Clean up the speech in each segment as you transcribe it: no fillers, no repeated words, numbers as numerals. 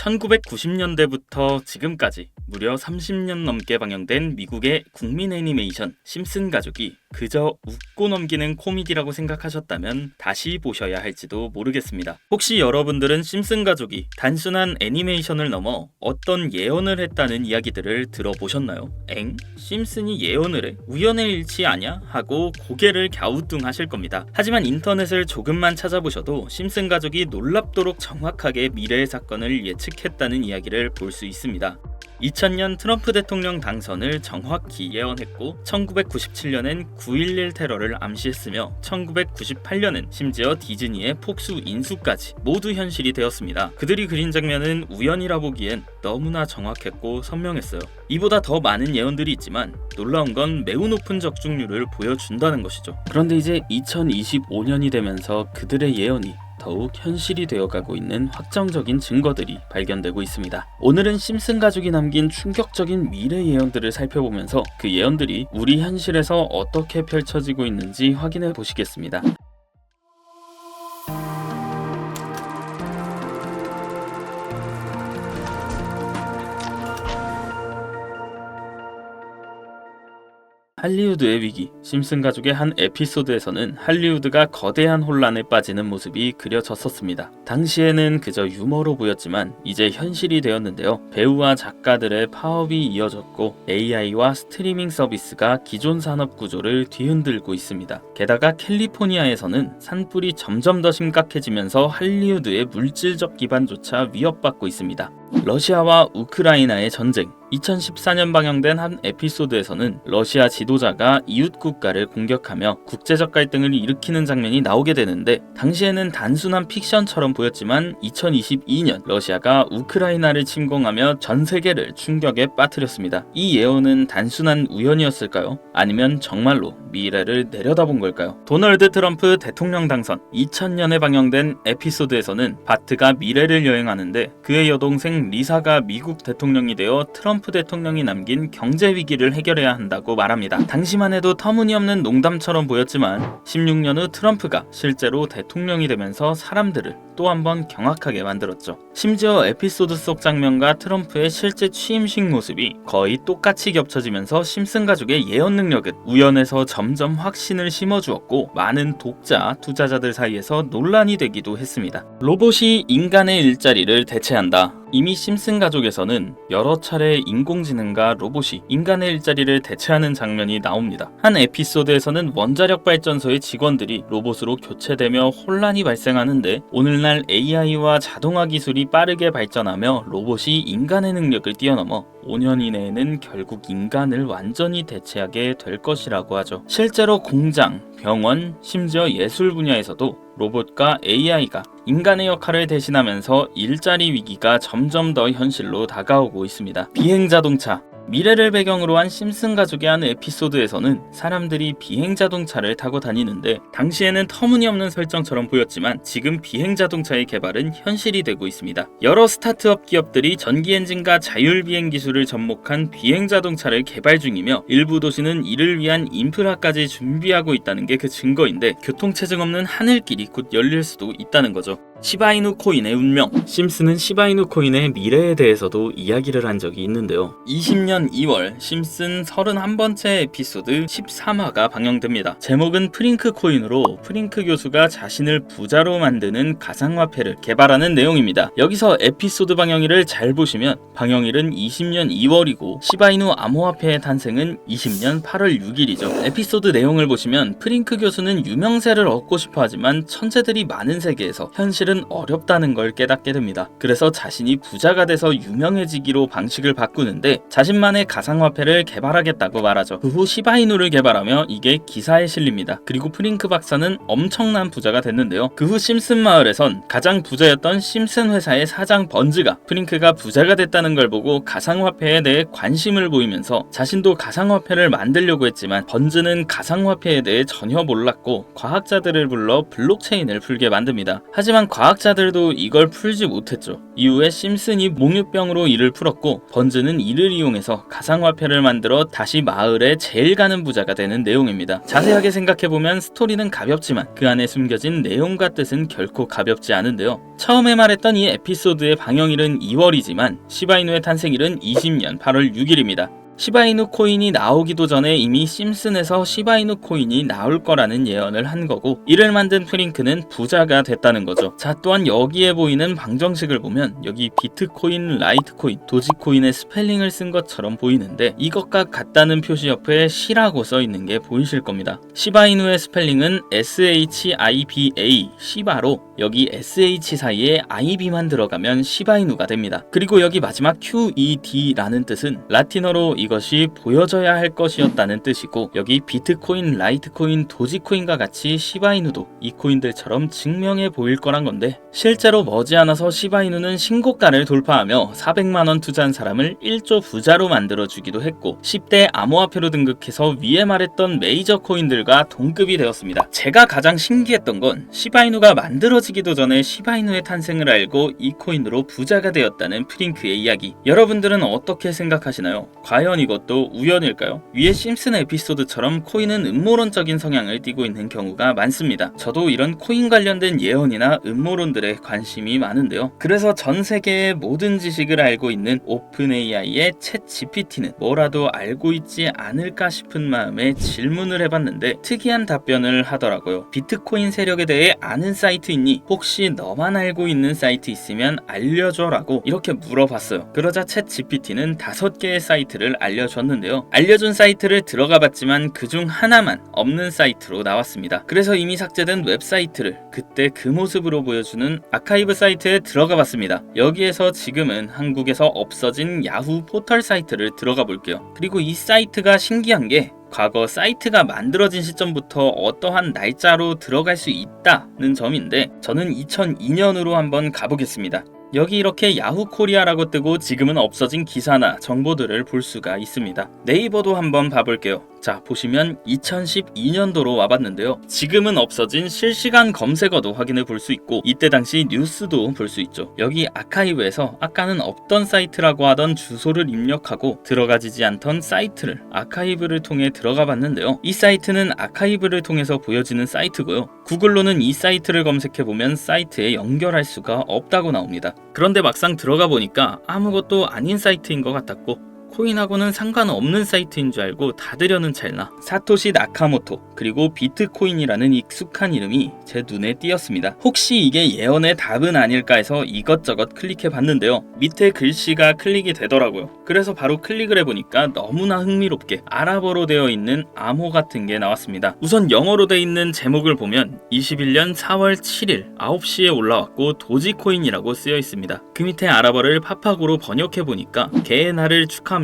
1990년대부터 지금까지 무려 30년 넘게 방영된 미국의 국민 애니메이션 심슨 가족이 그저 웃고 넘기는 코미디라고 생각하셨다면 다시 보셔야 할지도 모르겠습니다. 혹시 여러분들은 심슨 가족이 단순한 애니메이션을 넘어 어떤 예언을 했다는 이야기들을 들어보셨나요? 엥? 심슨이 예언을 해? 우연의 일치 아냐? 하고 고개를 갸우뚱하실 겁니다. 하지만 인터넷을 조금만 찾아보셔도 심슨 가족이 놀랍도록 정확하게 미래의 사건을 예측했다는 이야기를 볼 수 있습니다. 2000년 트럼프 대통령 당선을 정확히 예언했고 1997년엔 9.11 테러를 암시했으며 1998년엔 심지어 디즈니의 폭스 인수까지 모두 현실이 되었습니다. 그들이 그린 장면은 우연이라 보기엔 너무나 정확했고 선명했어요. 이보다 더 많은 예언들이 있지만 놀라운 건 매우 높은 적중률을 보여준다는 것이죠. 그런데 이제 2025년이 되면서 그들의 예언이 더욱 현실이 되어가고 있는 확정적인 증거들이 발견되고 있습니다. 오늘은 심슨 가족이 남긴 충격적인 미래 예언들을 살펴보면서 그 예언들이 우리 현실에서 어떻게 펼쳐지고 있는지 확인해 보시겠습니다. 할리우드의 위기, 심슨 가족의 한 에피소드에서는 할리우드가 거대한 혼란에 빠지는 모습이 그려졌었습니다. 당시에는 그저 유머로 보였지만 이제 현실이 되었는데요. 배우와 작가들의 파업이 이어졌고 AI와 스트리밍 서비스가 기존 산업 구조를 뒤흔들고 있습니다. 게다가 캘리포니아에서는 산불이 점점 더 심각해지면서 할리우드의 물질적 기반조차 위협받고 있습니다. 러시아와 우크라이나의 전쟁. 2014년 방영된 한 에피소드에서는 러시아 지도자가 이웃 국가를 공격하며 국제적 갈등을 일으키는 장면이 나오게 되는데 당시에는 단순한 픽션처럼 보였지만 2022년 러시아가 우크라이나를 침공하며 전 세계를 충격에 빠뜨렸습니다. 이 예언은 단순한 우연이었을까요? 아니면 정말로 미래를 내려다본 걸까요? 도널드 트럼프 대통령 당선 2000년에 방영된 에피소드에서는 바트가 미래를 여행하는데 그의 여동생 리사가 미국 대통령이 되어 트럼프 대통령이 남긴 경제 위기를 해결해야 한다고 말합니다. 당시만 해도 터무니없는 농담처럼 보였지만 16년 후 트럼프가 실제로 대통령이 되면서 사람들을 또 한 번 경악하게 만들었죠. 심지어 에피소드 속 장면과 트럼프의 실제 취임식 모습이 거의 똑같이 겹쳐지면서 심슨 가족의 예언 능력은 우연에서 점점 확신을 심어주었고 많은 독자, 투자자들 사이에서 논란이 되기도 했습니다. 로봇이 인간의 일자리를 대체한다. 이미 심슨 가족에서는 여러 차례 인공지능과 로봇이 인간의 일자리를 대체하는 장면이 나옵니다. 한 에피소드에서는 원자력 발전소의 직원들이 로봇으로 교체되며 혼란이 발생하는데 오늘날 AI와 자동화 기술이 빠르게 발전하며 로봇이 인간의 능력을 뛰어넘어 5년 이내에는 결국 인간을 완전히 대체하게 될 것이라고 하죠. 실제로 공장, 병원, 심지어 예술 분야에서도 로봇과 AI가 인간의 역할을 대신하면서 일자리 위기가 점점 더 현실로 다가오고 있습니다. 비행자동차 미래를 배경으로 한 심슨 가족의 한 에피소드에서는 사람들이 비행자동차를 타고 다니는데 당시에는 터무니없는 설정처럼 보였지만 지금 비행자동차의 개발은 현실이 되고 있습니다. 여러 스타트업 기업들이 전기 엔진과 자율비행 기술을 접목한 비행자동차를 개발 중이며 일부 도시는 이를 위한 인프라까지 준비하고 있다는 게 그 증거인데 교통체증 없는 하늘길이 곧 열릴 수도 있다는 거죠. 시바이누 코인의 운명. 심슨은 시바이누 코인의 미래에 대해서도 이야기를 한 적이 있는데요. 20년 2월 심슨 31번째 에피소드 13화가 방영됩니다. 제목은 프링크 코인으로 프링크 교수가 자신을 부자로 만드는 가상화폐를 개발하는 내용입니다. 여기서 에피소드 방영일을 잘 보시면 방영일은 20년 2월이고 시바이누 암호화폐의 탄생은 20년 8월 6일이죠. 에피소드 내용을 보시면 프링크 교수는 유명세를 얻고 싶어 하지만 천재들이 많은 세계에서 현실은 어렵다는 걸 깨닫게 됩니다. 그래서 자신이 부자가 돼서 유명해지기로 방식을 바꾸는데 자신만의 가상화폐를 개발하겠다고 말하죠. 그 후 시바이누를 개발하며 이게 기사에 실립니다. 그리고 프링크 박사는 엄청난 부자가 됐는데요. 그 후 심슨 마을에선 가장 부자였던 심슨 회사의 사장 번즈가 프링크가 부자가 됐다는 걸 보고 가상화폐에 대해 관심을 보이면서 자신도 가상화폐를 만들려고 했지만 번즈는 가상화폐에 대해 전혀 몰랐고 과학자들을 불러 블록체인을 풀게 만듭니다. 하지만 과학자들도 이걸 풀지 못했죠. 이후에 심슨이 몽유병으로 이를 풀었고 번즈는 이를 이용해서 가상화폐를 만들어 다시 마을의 제일 가는 부자가 되는 내용입니다. 자세하게 생각해보면 스토리는 가볍지만 그 안에 숨겨진 내용과 뜻은 결코 가볍지 않은데요. 처음에 말했던 이 에피소드의 방영일은 2월이지만 시바이누의 탄생일은 20년 8월 6일입니다. 시바이누 코인이 나오기도 전에 이미 심슨에서 시바이누 코인이 나올 거라는 예언을 한 거고, 이를 만든 프링크는 부자가 됐다는 거죠. 자, 또한 여기에 보이는 방정식을 보면 여기 비트코인, 라이트코인, 도지코인의 스펠링을 쓴 것처럼 보이는데 이것과 같다는 표시 옆에 시라고 써 있는 게 보이실 겁니다. 시바이누의 스펠링은 SHIBA, 시바로 여기 SH 사이에 IB만 들어가면 시바이누가 됩니다. 그리고 여기 마지막 QED라는 뜻은 라틴어로 이것이 보여져야 할 것이었다는 뜻이고, 여기 비트코인, 라이트코인, 도지코인과 같이 시바이누도 이 코인들처럼 증명해 보일 거란 건데, 실제로 머지않아서 시바이누는 신고가를 돌파하며 400만원 투자한 사람을 1조 부자로 만들어주기도 했고 10대 암호화폐로 등극해서 위에 말했던 메이저 코인들과 동급이 되었습니다. 제가 가장 신기했던 건 시바이누가 만들어지기도 전에 시바이누의 탄생을 알고 이 코인으로 부자가 되었다는 프링크의 이야기. 여러분들은 어떻게 생각하시나요? 과연 이것도 우연일까요? 위에 심슨 에피소드처럼 코인은 음모론적인 성향을 띠고 있는 경우가 많습니다. 저도 이런 코인 관련된 예언이나 음모론들에 관심이 많은데요. 그래서 전 세계의 모든 지식을 알고 있는 오픈 AI의 챗 GPT는 뭐라도 알고 있지 않을까 싶은 마음에 질문을 해봤는데 특이한 답변을 하더라고요. 비트코인 세력에 대해 아는 사이트 있니? 혹시 너만 알고 있는 사이트 있으면 알려줘 라고 이렇게 물어봤어요. 그러자 챗 GPT는 5개의 사이트를 알려줬는데요. 알려준 사이트를 들어가 봤지만 그중 하나만 없는 사이트로 나왔습니다. 그래서 이미 삭제된 웹사이트를 그때 그 모습으로 보여주는 아카이브 사이트에 들어가 봤습니다. 여기에서 지금은 한국에서 없어진 야후 포털 사이트를 들어가 볼게요. 그리고 이 사이트가 신기한 게 과거 사이트가 만들어진 시점부터 어떠한 날짜로 들어갈 수 있다는 점인데, 저는 2002년으로 한번 가보겠습니다. 여기 이렇게 야후 코리아라고 뜨고 지금은 없어진 기사나 정보들을 볼 수가 있습니다. 네이버도 한번 봐볼게요. 자, 보시면 2012년도로 와봤는데요. 지금은 없어진 실시간 검색어도 확인해 볼 수 있고 이때 당시 뉴스도 볼 수 있죠. 여기 아카이브에서 아까는 없던 사이트라고 하던 주소를 입력하고 들어가지지 않던 사이트를 아카이브를 통해 들어가 봤는데요. 이 사이트는 아카이브를 통해서 보여지는 사이트고요. 구글로는 이 사이트를 검색해보면 사이트에 연결할 수가 없다고 나옵니다. 그런데 막상 들어가 보니까 아무것도 아닌 사이트인 것 같았고 코인하고는 상관없는 사이트인 줄 알고 닫으려는 찰나 사토시 나카모토 그리고 비트코인이라는 익숙한 이름이 제 눈에 띄었습니다. 혹시 이게 예언의 답은 아닐까 해서 이것저것 클릭해 봤는데요. 밑에 글씨가 클릭이 되더라고요. 그래서 바로 클릭을 해보니까 너무나 흥미롭게 아랍어로 되어 있는 암호 같은 게 나왔습니다. 우선 영어로 되어 있는 제목을 보면 21년 4월 7일 9시에 올라왔고 도지코인이라고 쓰여 있습니다. 그 밑에 아랍어를 파파고로 번역해 보니까 개의 날을 축하합니다.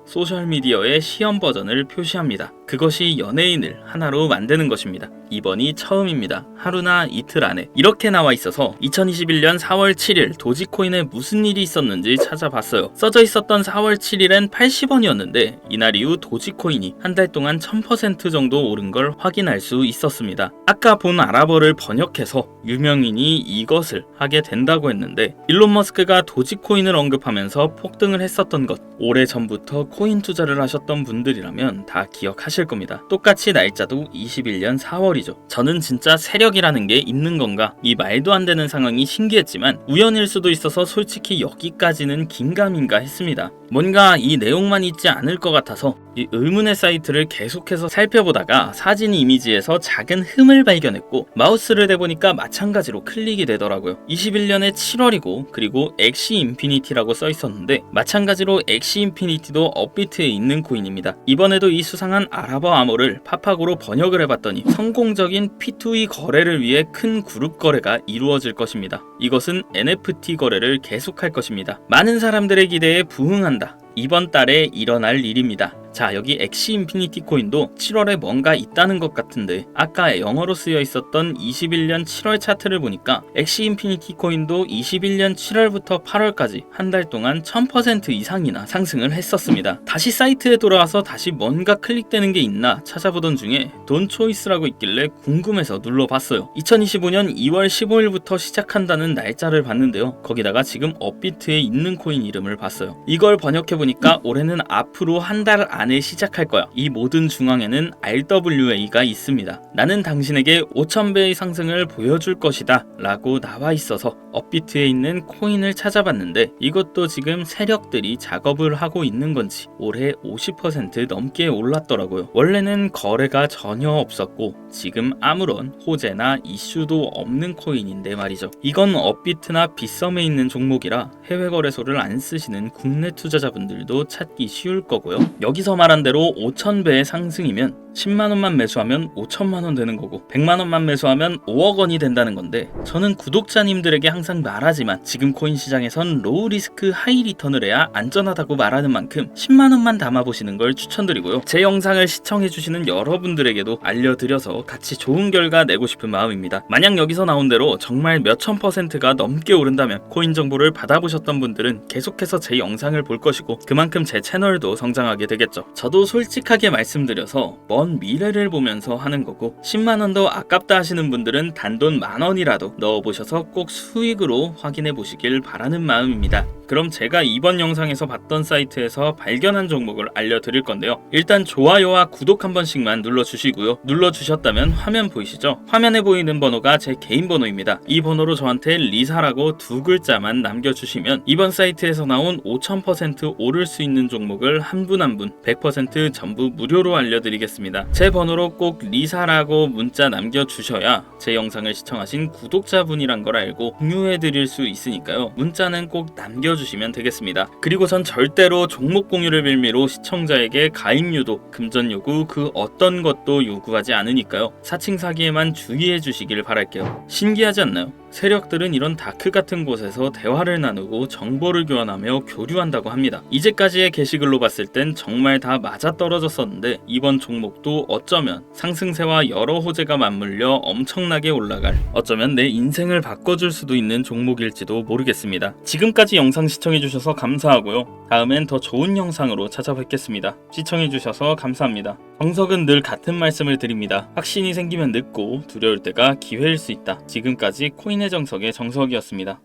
소셜미디어의 시험 버전을 표시합니다. 그것이 연예인을 하나로 만드는 것입니다. 이번이 처음입니다. 하루나 이틀 안에. 이렇게 나와 있어서 2021년 4월 7일 도지코인에 무슨 일이 있었는지 찾아봤어요. 써져 있었던 4월 7일엔 80원이었는데 이날 이후 도지코인이 한 달 동안 1000% 정도 오른 걸 확인할 수 있었습니다. 아까 본 아랍어를 번역해서 유명인이 이것을 하게 된다고 했는데, 일론 머스크가 도지코인을 언급하면서 폭등을 했었던 것, 오래전부터 코인 투자를 하셨던 분들이라면 다 기억하실 겁니다. 똑같이 날짜도 21년 4월이죠. 저는 진짜 세력이라는 게 있는 건가? 이 말도 안 되는 상황이 신기했지만 우연일 수도 있어서 솔직히 여기까지는 긴가민가 했습니다. 뭔가 이 내용만 있지 않을 것 같아서 이 의문의 사이트를 계속해서 살펴보다가 사진 이미지에서 작은 흠을 발견했고 마우스를 대보니까 마찬가지로 클릭이 되더라고요. 21년에 7월이고 그리고 엑시 인피니티라고 써 있었는데 마찬가지로 엑시 인피니티도 업비트에 있는 코인입니다. 이번에도 이 수상한 아랍어 암호를 파파고로 번역을 해봤더니 성공적인 P2E 거래를 위해 큰 그룹 거래가 이루어질 것입니다. 이것은 NFT 거래를 계속할 것입니다. 많은 사람들의 기대에 부응한다. 이번 달에 일어날 일입니다. 자, 여기 엑시 인피니티 코인도 7월에 뭔가 있다는 것 같은데 아까 영어로 쓰여 있었던 21년 7월 차트를 보니까 엑시 인피니티 코인도 21년 7월부터 8월까지 한 달 동안 1000% 이상이나 상승을 했었습니다. 다시 사이트에 돌아와서 다시 뭔가 클릭되는 게 있나 찾아보던 중에 돈 초이스라고 있길래 궁금해서 눌러봤어요. 2025년 2월 15일부터 시작한다는 날짜를 봤는데요. 거기다가 지금 업비트에 있는 코인 이름을 봤어요. 이걸 번역해보니까 올해는 앞으로 한 달 안에 시작할 거야. 이 모든 중앙에는 RWA가 있습니다. 나는 당신에게 5000배의 상승을 보여줄 것이다 라고 나와 있어서 업비트에 있는 코인을 찾아봤는데 이것도 지금 세력들이 작업을 하고 있는 건지 올해 50% 넘게 올랐더라고요. 원래는 거래가 전혀 없었고 지금 아무런 호재나 이슈도 없는 코인인데 말이죠. 이건 업비트나 빗썸에 있는 종목이라 해외 거래소를 안 쓰시는 국내 투자자분들도 찾기 쉬울 거고요. 여기서 말한 대로 5000배의 상승이면 10만원만 매수하면 5천만원 되는 거고 100만원만 매수하면 5억원이 된다는 건데 저는 구독자님들에게 항상 말하지만 지금 코인 시장에선 로우 리스크 하이 리턴을 해야 안전하다고 말하는 만큼 10만원만 담아보시는 걸 추천드리고요. 제 영상을 시청해주시는 여러분들에게도 알려드려서 같이 좋은 결과 내고 싶은 마음입니다. 만약 여기서 나온 대로 정말 몇천 %가 넘게 오른다면 코인 정보를 받아보셨던 분들은 계속해서 제 영상을 볼 것이고 그만큼 제 채널도 성장하게 되겠죠. 저도 솔직하게 말씀드려서 먼 미래를 보면서 하는 거고 10만원도 아깝다 하시는 분들은 단돈 만원이라도 넣어보셔서 꼭 수익으로 확인해 보시길 바라는 마음입니다. 그럼 제가 이번 영상에서 봤던 사이트에서 발견한 종목을 알려드릴 건데요. 일단 좋아요와 구독 한 번씩만 눌러주시고요. 눌러주셨다면 화면 보이시죠? 화면에 보이는 번호가 제 개인 번호입니다. 이 번호로 저한테 리사라고 두 글자만 남겨주시면 이번 사이트에서 나온 5000% 오를 수 있는 종목을 한 분 한 분 100% 전부 무료로 알려드리겠습니다. 제 번호로 꼭 리사라고 문자 남겨주셔야 제 영상을 시청하신 구독자분이란 걸 알고 공유해드릴 수 있으니까요. 문자는 꼭 남겨주시면 되겠습니다. 그리고 전 절대로 종목 공유를 빌미로 시청자에게 가입 유도, 금전 요구 그 어떤 것도 요구하지 않으니까요. 사칭 사기에만 주의해 주시길 바랄게요. 신기하지 않나요? 세력들은 이런 다크 같은 곳에서 대화를 나누고 정보를 교환하며 교류한다고 합니다. 이제까지의 게시글로 봤을 땐 정말 다 맞아떨어졌었는데 이번 종목도 어쩌면 상승세와 여러 호재가 맞물려 엄청나게 올라갈, 어쩌면 내 인생을 바꿔줄 수도 있는 종목일지도 모르겠습니다. 지금까지 영상 시청해주셔서 감사하고요. 다음엔 더 좋은 영상으로 찾아뵙겠습니다. 시청해주셔서 감사합니다. 정석은 늘 같은 말씀을 드립니다. 확신이 생기면 늦고 두려울 때가 기회일 수 있다. 지금까지 코인의 정석의 정석이었습니다.